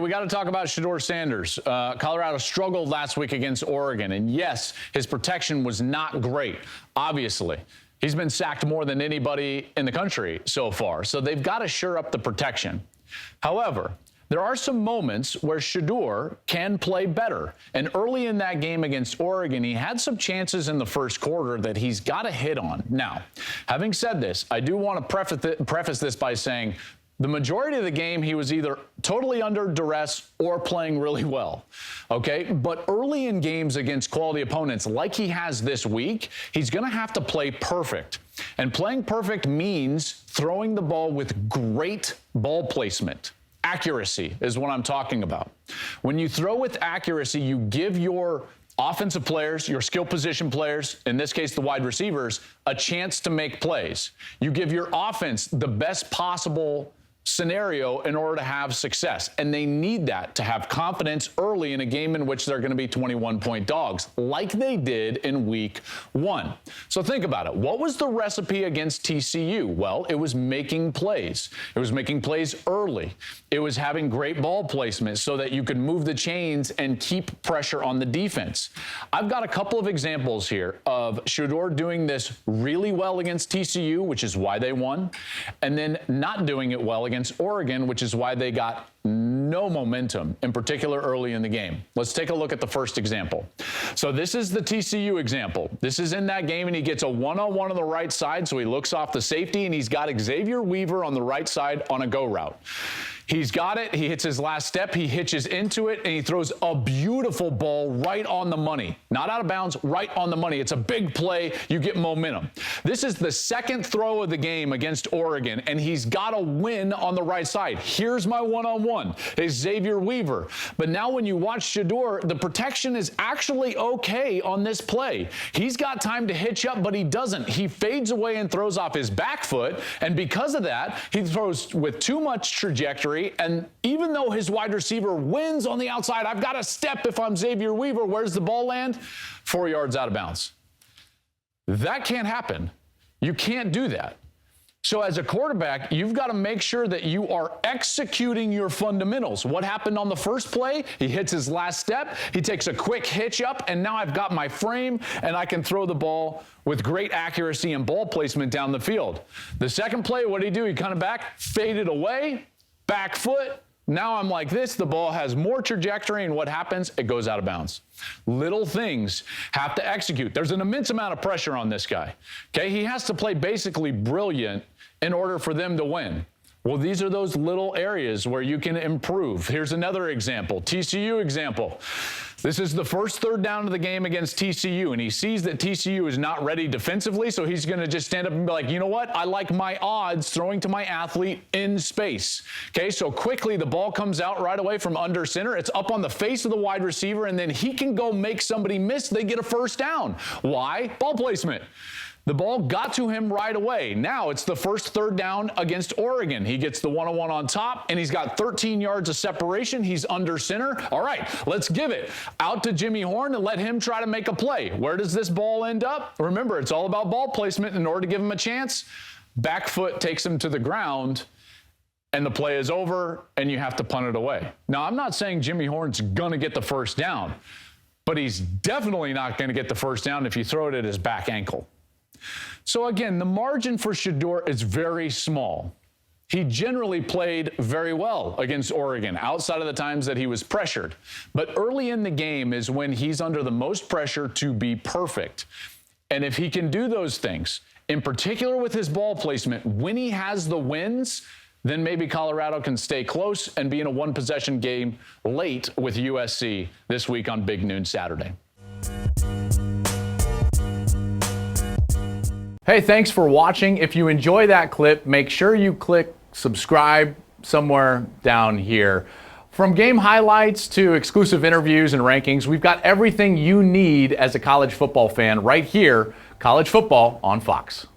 We got to talk about Shedeur Sanders. Colorado struggled last week against Oregon, and yes, his protection was not great, obviously. He's been sacked more than anybody in the country so far, so they've got to shore up the protection. However, there are some moments where Shedeur can play better. And early in that game against Oregon, he had some chances in the first quarter that he's got to hit on. Now, having said this, I do want to preface this by saying the majority of the game, he was either totally under duress or playing really well, okay? But early in games against quality opponents like he has this week, he's going to have to play perfect. And playing perfect means throwing the ball with great ball placement. Accuracy is what I'm talking about. When you throw with accuracy, you give your offensive players, your skill position players, in this case the wide receivers, a chance to make plays. You give your offense the best possible scenario in order to have success. And they need that to have confidence early in a game in which they're going to be 21-point dogs, like they did in week 1. So think about it. What was the recipe against TCU? Well, it was making plays. It was making plays early. It was having great ball placement so that you could move the chains and keep pressure on the defense. I've got a couple of examples here of Shedeur doing this really well against TCU, which is why they won, and then not doing it well against Oregon, which is why they got no momentum, in particular early in the game. Let's take a look at the first example. So this is the TCU example. This is in that game, and he gets a one-on-one on the right side, so he looks off the safety, and he's got Xavier on the right side on a go route. He's got it. He hits his last step. He hitches into it, and he throws a beautiful ball right on the money. Not out of bounds, right on the money. It's a big play. You get momentum. This is the second throw of the game against Oregon, and he's got a win on the right side. Here's my one-on-one. It's Xavier Weaver. But now when you watch Shedeur, the protection is actually okay on this play. He's got time to hitch up, but he doesn't. He fades away and throws off his back foot, and because of that, he throws with too much trajectory. And even though his wide receiver wins on the outside, I've got to step if I'm Xavier Weaver. Where's the ball land? 4 yards out of bounds. That can't happen. You can't do that. So as a quarterback, you've got to make sure that you are executing your fundamentals. What happened on the first play? He hits his last step. He takes a quick hitch up, and now I've got my frame, and I can throw the ball with great accuracy and ball placement down the field. The second play, what did he do? He kind of faded away. Back foot, now I'm like this, the ball has more trajectory, and what happens? It goes out of bounds. Little things have to execute. There's an immense amount of pressure on this guy, okay? He has to play basically brilliant in order for them to win. Well, these are those little areas where you can improve. Here's another example, TCU example. This is the first third down of the game against TCU, and he sees that TCU is not ready defensively, so he's going to just stand up and be like, you know what? I like my odds throwing to my athlete in space. Okay, so quickly the ball comes out right away from under center. It's up on the face of the wide receiver, and then he can go make somebody miss. They get a first down. Why? Ball placement. The ball got to him right away. Now it's the first third down against Oregon. He gets the one-on-one on top, and he's got 13 yards of separation. He's under center. All right, let's give it out to Jimmy Horn and let him try to make a play. Where does this ball end up? Remember, it's all about ball placement. In order to give him a chance, back foot takes him to the ground, and the play is over, and you have to punt it away. Now, I'm not saying Jimmy Horn's going to get the first down, but he's definitely not going to get the first down if you throw it at his back ankle. So again, the margin for Shedeur is very small. He generally played very well against Oregon outside of the times that he was pressured. But early in the game is when he's under the most pressure to be perfect. And if he can do those things, in particular with his ball placement, when he has the wins, then maybe Colorado can stay close and be in a one-possession game late with USC this week on Big Noon Saturday. Hey, thanks for watching. If you enjoy that clip, make sure you click subscribe somewhere down here. From game highlights to exclusive interviews and rankings, we've got everything you need as a college football fan right here, College Football on Fox.